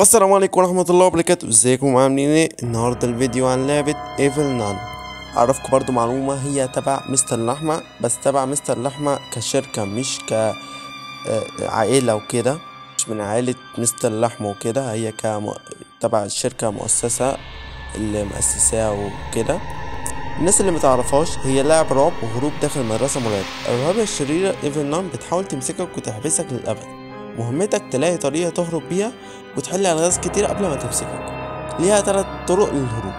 والسلام عليكم ورحمة الله وبركاته. ازيكم عاملين ايه؟ النهاردة الفيديو عن لعبة ايفل نان. اعرفكم برضو معلومة، هي تبع مستر لحمة، بس تبع مستر لحمة كشركة مش كعائلة وكده، مش من عائلة مستر لحمة وكده. هي تبع الشركة مؤسسة اللي مؤسساها وكده. الناس اللي متعرفهاش، هي لاعب رعب وهروب داخل مدرسة مرعبة. الرهيبة الشريرة ايفل نان بتحاول تمسكك وتحبسك للأبد. مهمتك تلاقي طريقة تهرب بيها وتحل ألغاز كتير قبل ما تمسكك. ليها 3 طرق للهروب،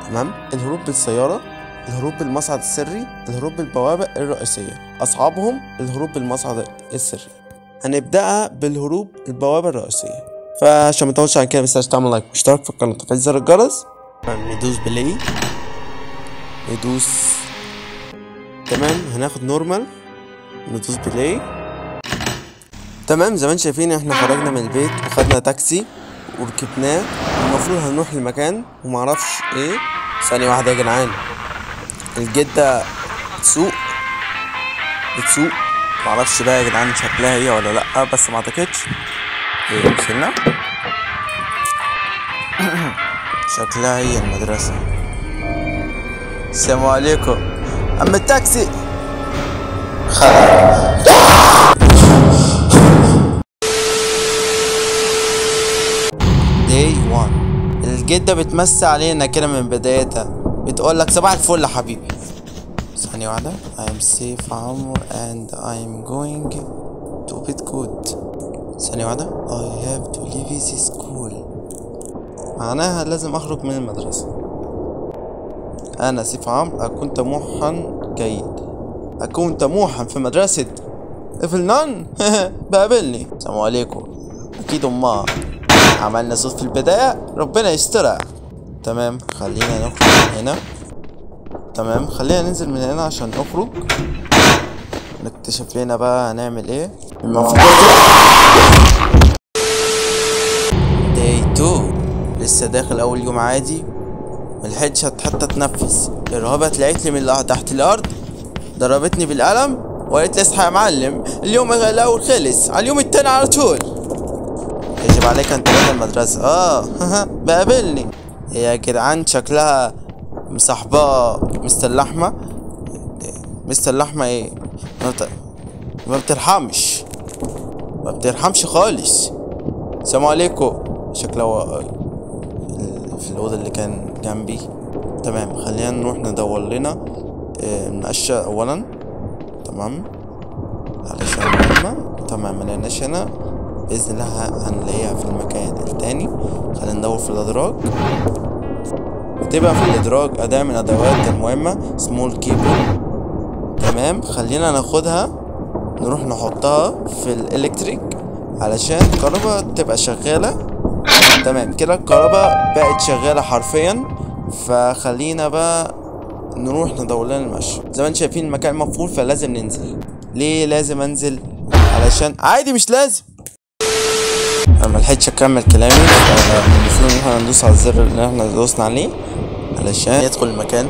تمام؟ الهروب بالسيارة، الهروب بالمصعد السري، الهروب بالبوابة الرئيسية. أصعبهم الهروب بالمصعد السري. هنبدأها بالهروب البوابة الرئيسية. فعشان متطولش عن كده، متنساش تعمل لايك واشتراك في القناة وتفعيل زر الجرس. ندوس بلاي، ندوس تمام، هناخد نورمال، ندوس بلاي. تمام، زي ما انتم شايفين احنا خرجنا من البيت وخدنا تاكسي وركبناه. المفروض هنروح لمكان ومعرفش ايه. ثانية واحدة يا جدعان، الجدة بتسوق معرفش بقى يا جدعان شكلها هي ولا لأ، بس ما اعتقدش. ايه وصلنا؟ شكلها هي المدرسة. السلام عليكم أما التاكسي. Day 1. الجدة بتمسي علينا كده من بدايتها، بتقولك صباح الفل يا حبيبي. ثانية واحدة. I'm safe عمرو and I'm going to bed good. ثانية واحدة. I have to leave this school. معناها لازم أخرج من المدرسة. أنا سيف عمرو، أكون طموحا جيد، أكون طموحا في مدرسة ايفل نان. بقابلني. السلام عليكم. أكيد أمها عملنا صوت في البداية، ربنا يسترها. تمام، خلينا نخرج من هنا. تمام، خلينا ننزل من هنا عشان نخرج نكتشف لنا بقى هنعمل ايه. المفروض داي 2 لسه داخل اول يوم عادي، ملحقتش حتى اتنفس. الرهبة طلعت لي من تحت الارض، ضربتني بالقلم وقالت لي اصحى يا معلم، اليوم الاول خلص، على اليوم التاني على طول يجب عليك ان تروح المدرسة. بقابلني هي يا جدعان، شكلها مصاحبة مستر لحمة. مستر لحمة ايه؟ ما بترحمش خالص. السلام عليكم. شكلها في الأوضة اللي كان جنبي. تمام، خلينا نروح ندور لنا نقشة أولا. تمام، علشان مهمة. تمام، ملقناش هنا، بإذن الله هنلاقيها في المكان التاني. خلينا ندور في الأدراج. بتبقى في الإدراج أداة من أدوات المهمة، سمول كيبل. تمام، خلينا ناخدها نروح نحطها في الإلكتريك علشان الكهرباء تبقى شغالة. تمام كده، الكهرباء بقت شغالة حرفيا. فخلينا بقى نروح ندور لنا المشي. زي ما انتم شايفين المكان مقفول، فلازم ننزل. ليه لازم انزل؟ علشان عادي مش لازم. انا ملحقتش اكمل كلامي، المفروض ان احنا ندوس على الزر اللي احنا دوسنا عليه علشان يدخل المكان.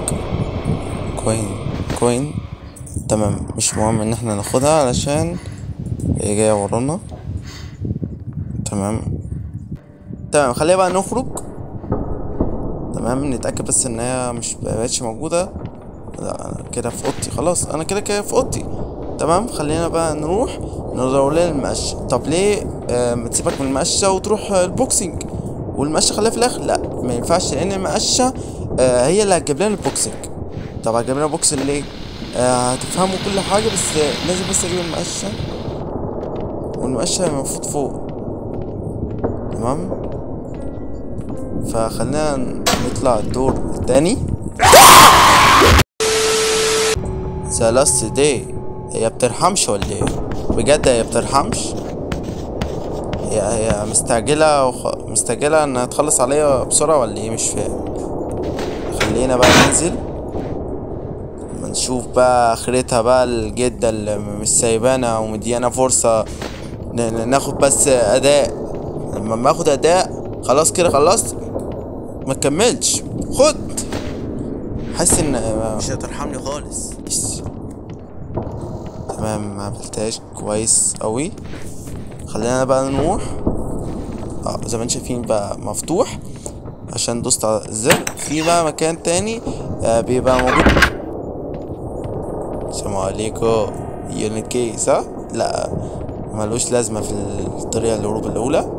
كوين. تمام، مش مهم ان احنا ناخدها علشان هي جايه ورانا. تمام، خلينا بقى نخرج. تمام، نتاكد بس ان هي مش بقتش موجوده. لا، انا كده في اوضتي خلاص، انا كده في اوضتي. تمام، خلينا بقى نروح ندور لنا المقشه. طب ليه ما تسيبك من المقشه وتروح البوكسينج والمقشه خليها في الاخر؟ لا، ما ينفعش، لان المقشه هي اللي هتجيب لنا البوكسينج. طب هتجيب لنا بوكسينج ليه؟ هتفهموا كل حاجه، بس لازم بس اجيب المقشه، والمقشه المفروض فوق. تمام، فخلينا نطلع الدور التاني. ذا لاست داي. هي بترحمش ولا ايه؟ بجد هي بترحمش؟ هي مستعجلة انها تخلص عليا بسرعة ولا ايه؟ مش فاهم. خلينا بقى ننزل نشوف بقى اخرتها بقى. الجدة اللي مش سايبانا ومديانا فرصة ناخد بس اداء. لما باخد اداء خلاص كده خلصت، ما تكملش. خد، حاسس ان مش هترحمني خالص. تمام، ما عملتهاش كويس قوي. خلينا بقى نروح. زي ما انتم شايفين بقى مفتوح عشان دوست على الزر. في بقى مكان تاني بيبقى موجود. السلام عليكم. يونت كي صح؟ لا ملوش لازمة في الطريقة الهروب الأولى.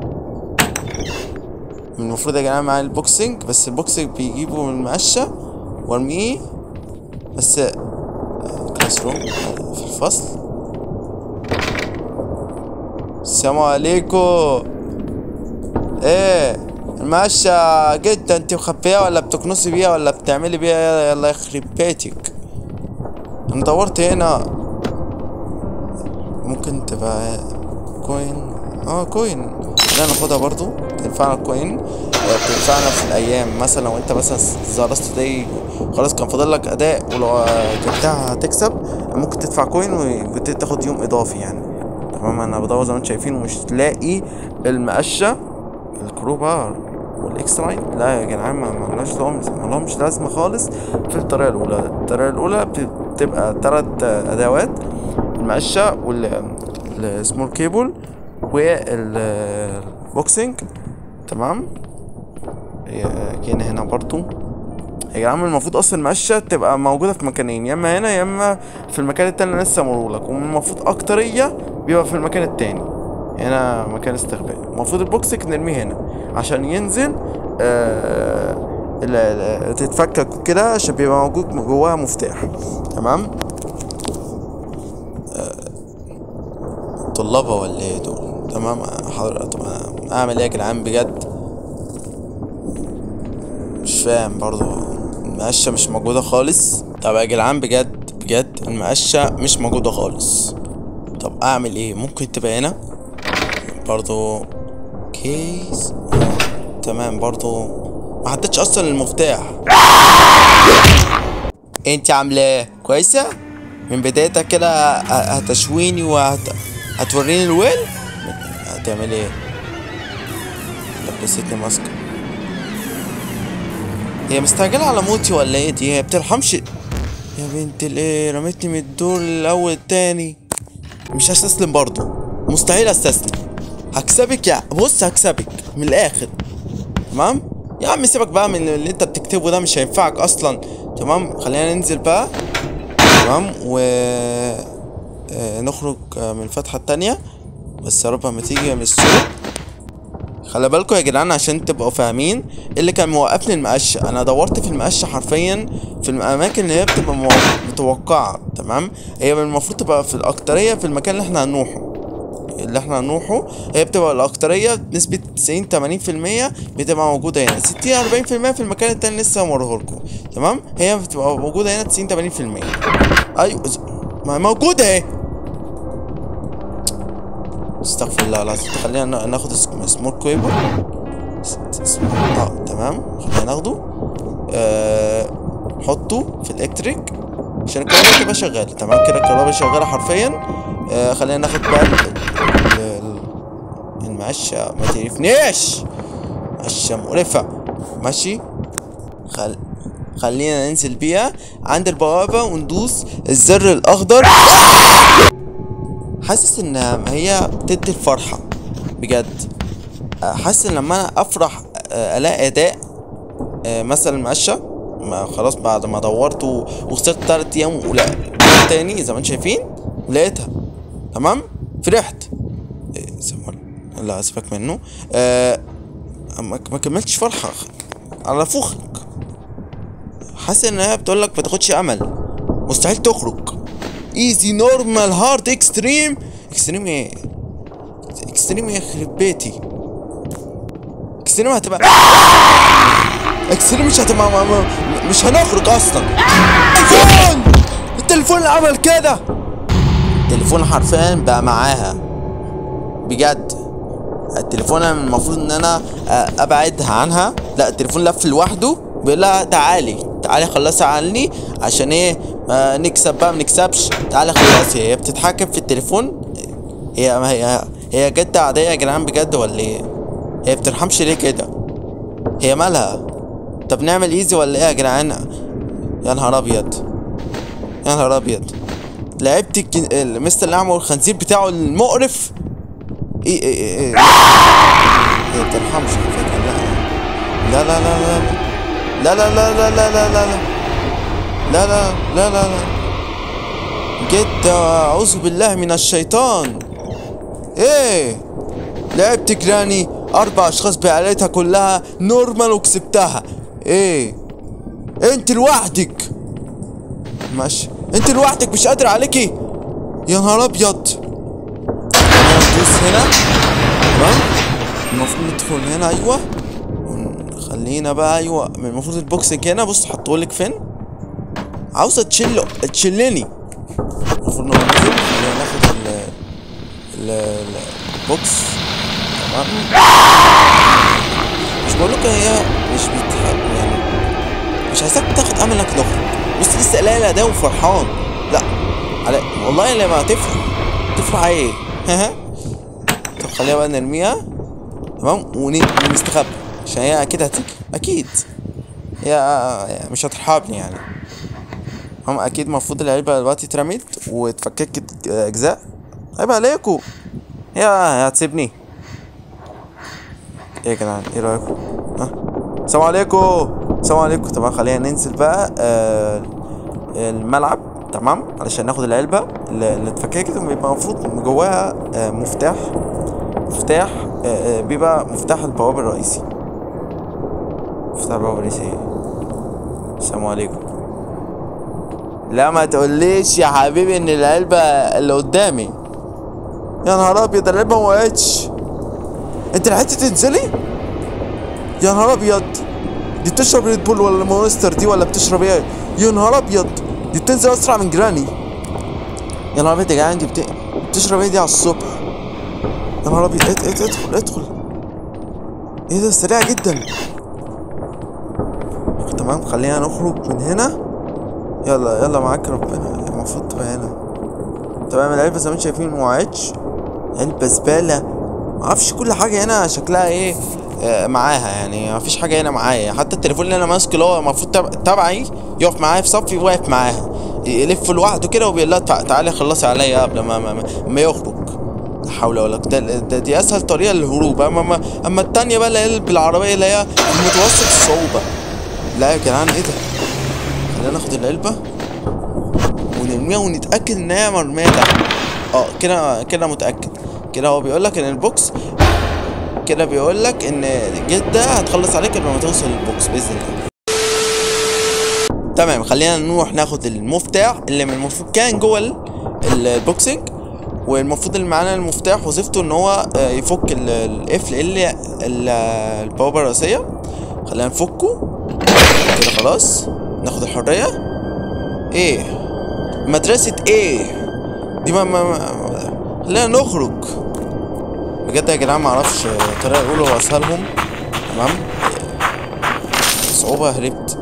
المفروض يا جماعة معايا البوكسنج، بس البوكسنج بيجيبه من المقشة وارميه. بس كلاس روم في الفصل. السلام عليكم. ايه المقشة جدا، انت مخبيها ولا بتكنسي بيها ولا بتعملي بيها؟ يلا يخرب بيتك. انا دورت هنا، ممكن تبقى كوين. كوين لا ناخدها برضو، تنفعنا الكوين. بتنفعنا في الايام مثلا لو انت مثلا زرست دي خلاص كان فاضل لك اداء ولو جبتها هتكسب، ممكن تدفع كوين وتاخد يوم اضافي يعني. تمام. انا بدور زي ما انتم شايفين ومش تلاقي المقشه الكروبار والاكس لاين. لا يا جدعان مالهمش لازمه خالص في الطريقه الاولى. الطريقه الاولى بتبقى 3 ادوات: المقشه والسمول كيبل والبوكسنج. تمام. جينا هنا برضو يا جدعان. المفروض اصلا المقشه تبقى موجوده في مكانين، يا اما هنا يا اما في المكان التاني اللي لسه مرولك، والمفروض اكتريه بيبقى في المكان التاني. هنا مكان استخباء. المفروض البوكسنج نرميه هنا عشان ينزل تتفكك كده عشان بيبقى موجود جواها مفتاح. تمام. طلابة ولا ايه دول؟ تمام. حاضر. طب اعمل ايه يا جدعان بجد؟ مش فاهم برضو. المقشة مش موجودة خالص. طب يا جدعان بجد المقشة مش موجودة خالص. طب اعمل ايه؟ ممكن تبقى هنا برضو كيس. تمام. برضو ما حطيتش اصلا المفتاح. انت عامله ايه؟ كويسه من بدايتها كده. هتشويني هتوريني الويل. هتعمل ايه؟ لبستني ماسك. هي مستعجله على موتي ولا ايه دي؟ هي بترحمش يا بنت الايه. رمتني من الدور الاول التاني. مش هستسلم برضو، مستحيل استسلم. هكسبك يا بص، هكسبك من الاخر. تمام يا عم. سيبك بقى من اللي انت بتكتبه ده، مش هينفعك اصلا. تمام. خلينا ننزل بقى. تمام. نخرج من الفتحة التانية. بس يا رب ما تيجي من الصوت. خلي بالكوا يا جدعان عشان تبقوا فاهمين اللي كان موقفني المقشة. انا دورت في المقشة حرفيا في الاماكن اللي هي بتبقى متوقعة. تمام. هي المفروض تبقى في الاكترية في المكان اللي احنا هنروحه. هي بتبقى الاكترية بنسبة 90-80% بتبقى موجودة هنا. 60-40% في المكان التاني لسه موريهولكوا. تمام. هي بتبقى موجودة هنا 90-80%. ايوه ما موجودة اهي. استغفر الله العظيم. خلينا ناخد سمول كويبر. تمام. خلينا ناخده نحطه في الالكتريك عشان الكهرباء تبقى شغالة. تمام كده الكهرباء شغالة حرفيا. خلينا ناخد بقى المقشة. ما تعرفنيش مقشة مقرفة. ماشي. خلينا ننزل بيها عند البوابة وندوس الزر الأخضر. حاسس ان هي بتدي الفرحة بجد. حاسس ان لما انا افرح الاقي اداء مثلا المقشة خلاص بعد ما دورت وخسرت 3 ايام ولا تاني زي ما انتم شايفين لقيتها. تمام. فرحت. لا سيبك منه. ما كملتش فرحة على فوخك. حاسس ان هي بتقولك ما تاخدش امل، مستحيل تخرج. ايزي نورمال هارد اكستريم. اكستريم ايه؟ اكستريم يخرب بيتي. اكستريم هتبقى اكستريم مش هنخرج اصلا. التليفون اللي عمل كده. التليفون حرفيا بقى معاها بجد. التليفون المفروض ان انا ابعدها عنها. لا التليفون لف لوحده بيقول لها تعالي خلصي عني عشان ايه نكسب بقى منكسبش. تعالي خلصي. هي بتتحكم في التليفون. هي جد عادية يا جدعان بجد ولا ايه؟ هي بترحمش ليه كده؟ هي مالها؟ طب نعمل ايزي ولا ايه يا جدعان؟ يا نهار ابيض يا نهار ابيض. لعبت مستر الاعمى والخنزير بتاعه المقرف. ايه هي بترحمش على فكرة. لا لا لا لا لا لا لا لا لا لا لا لا لا لا لا لا لا جد أعوذ بالله من الشيطان. ايه لعبت جراني 4 اشخاص بعائلتها كلها نورمال وكسبتها. ايه انت لوحدك ماشي، انت لوحدك مش قادر عليكي. يا نهار ابيض. ندوس هنا تمام. المفروض ندخل هنا. ايوه خلينا بقى. ايوه المفروض البوكسنج هنا. بص حطهولك فين. عاوزه تشلني. المفروض ننزل ناخد البوكس تمام. مش بقولك هي مش بتحب يعني، مش عايزاك تاخد امل انك تخرج. بص لسه قليل ده وفرحان. لا على والله لما تفرح ايه. طب خليها بقى نرميها تمام ونستخبى عشان هي اكيد هتيجي. اكيد هي مش هترحبني يعني. هم اكيد المفروض العلبة دلوقتي اترمت واتفككت اجزاء. عيب عليكوا. هي هتسيبني ايه يا جدعان؟ ايه رايكم؟ السلام عليكم. السلام عليكم. طبعا خلينا ننزل بقى الملعب تمام علشان ناخد العلبة اللي اتفككت وبيبقى المفروض جواها مفتاح بيبقى مفتاح البوابة الرئيسي. مفتاح البوابة الرئيسي. السلام عليكم. لا ما تقوليش يا حبيبي ان العلبة اللي قدامي. يا نهار ابيض العلبة ما وقعتش. انت لحقتي تنزلي؟ يا نهار ابيض. دي بتشرب ريد بول ولا مونستر دي ولا بتشرب ايه؟ يا نهار ابيض. دي بتنزل اسرع من جراني. يا نهار ابيض يا جدعان. دي بتشرب ايه دي على الصبح؟ يا نهار ابيض. ادخل. ايه ده سريع جدا. تمام خلينا نخرج من هنا. يلا معاك ربنا. المفروض تبقى هنا تمام. العلبة زي ما انتم شايفين ما وقعتش. علبة زبالة. معرفش كل حاجة هنا شكلها ايه معاها يعني. مفيش حاجة هنا معايا. حتى التليفون اللي انا ماسكه اللي هو المفروض تبعي يقف معايا في صفي واقف معاها يلف لوحده كده وبيقول لها تعالي خلصي عليا قبل ما يخرج. لا حول ولا قوة. دي اسهل طريقة للهروب. اما التانية بقى اللي هي بالعربية اللي هي متوسط الصعوبة. لا يا جدعان ايه ده. خلينا ناخد العلبة ونرميها ونتأكد ان هي مرمية تحت. كده متأكد. كده هو بيقولك ان البوكس كده بيقولك ان جدة هتخلص عليك قبل ما توصل للبوكس بإذن الله. تمام خلينا نروح ناخد المفتاح اللي المفروض كان جوه البوكسنج. والمفروض اللي معانا المفتاح وظيفته ان هو يفك القفل اللي البوابة الرئيسية. خلينا نفكه كده خلاص. ناخد الحرية. ايه مدرسة ايه دي؟ خلينا نخرج. بجد يا جدعان معرفش الطريقة الأولى وأسهلهم تمام. صعوبة هربت.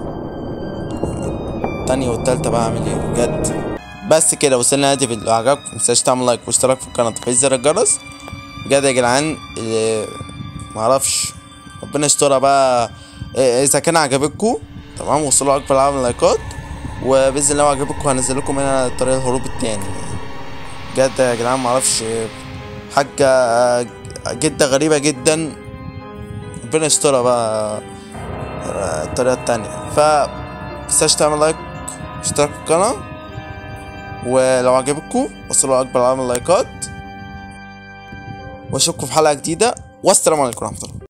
التانية والتالتة بقى أعمل ايه بجد. بس كده وصلنا لنهاية الفيديو. لو عجبكم متنساش تعمل لايك واشتراك في القناة وتفعيل زر الجرس. بجد يا جدعان معرفش ربنا يسترها بقى. إذا كان عجبكم تمام وصلوا أكبر عدد من اللايكات. وبإذن الله لو عجبكم هنزل لكم هنا طريقة الهروب التاني. بجد يا جدعان معرفش حاجة جدا غريبة جدا. ربنا يسترها بقى الطريقة التانية. متنساش تعمل لايك واشتراك في القناة. ولو عجبكم وصلوا أكبر عدد من اللايكات. واشوفكم في حلقة جديدة والسلام عليكم ورحمة الله.